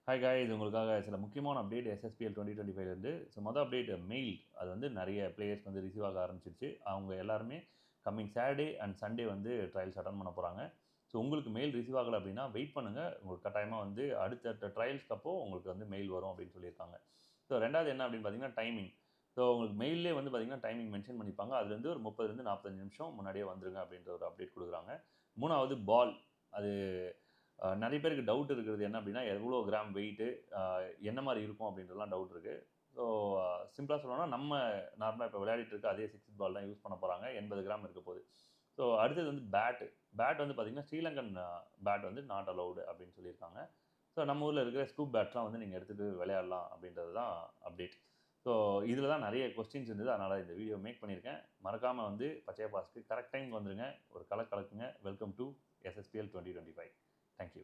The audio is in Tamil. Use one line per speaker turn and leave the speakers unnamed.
ஹாய் காய்ஸ் உங்களுக்காக சில முக்கியமான அப்டேட் எஸ்எஸ்பிஎல் 2025 மொதல் அப்டேட் மெயில் அது வந்து நிறைய பிளேயர்ஸ் வந்து ரிசீவ் ஆக ஆரம்பிச்சிருச்சு. அவங்க எல்லாருமே கம்மிங் சாட்டர்டே அண்ட் சண்டே வந்து ட்ரையல்ஸ் அட்டன் பண்ண போகிறாங்க. ஸோ உங்களுக்கு மெயில் ரிசீவ் ஆகலை அப்படின்னா வெயிட் பண்ணுங்கள். உங்களுக்கு கட்டாயமாக வந்து அடுத்தடுத்த ட்ரையல்ஸ்க்கு அப்போ உங்களுக்கு வந்து மெயில் வரும் அப்படின்னு சொல்லியிருக்காங்க. ஸோ ரெண்டாவது என்ன அப்படின்னு பார்த்தீங்கன்னா டைமிங். ஸோ உங்களுக்கு மெயிலே வந்து பார்த்தீங்கன்னா டைமிங் மென்ஷன் பண்ணிப்பாங்க. அதுலேருந்து ஒரு 30-45 நிமிஷம் முன்னாடியே வந்துருங்க அப்படின்ற ஒரு அப்டேட் கொடுக்குறாங்க. மூணாவது பால். அது நிறைய பேருக்கு டவுட் இருக்கிறது என்ன அப்படின்னா எவ்வளோ கிராம் வெயிட்டு, என்ன மாதிரி இருக்கும் அப்படின்றலாம் டவுட் இருக்குது. ஸோ சிம்பிளாக சொல்லணும்னா நம்ம நார்மலாக இப்போ விளையாடிட்டு இருக்க அதே 6 பால் தான் யூஸ் பண்ண போகிறாங்க. 80 கிராம் இருக்க போகுது. ஸோ அடுத்தது வந்து பேட் வந்து பார்த்திங்கன்னா ஸ்ரீலங்கன் பேட் வந்து நாட் அலவுடு அப்படின்னு சொல்லியிருக்காங்க. ஸோ நம்ம ஊரில் இருக்கிற ஸ்கூப் பேட்லாம் வந்து நீங்கள் எடுத்துகிட்டு விளையாடலாம் அப்படின்றது தான் அப்டேட். ஸோ இதில் தான் நிறைய கொஸ்டின்ஸ் இருந்தது. அதனால் இந்த வீடியோ மேக் பண்ணியிருக்கேன். மறக்காமல் வந்து பச்சையா பாஸ்க்கு கரெக்ட் டைமுக்கு வந்துருங்க. ஒரு கலக்குங்க. Welcome to SSPL 2025. தேங்க்யூ.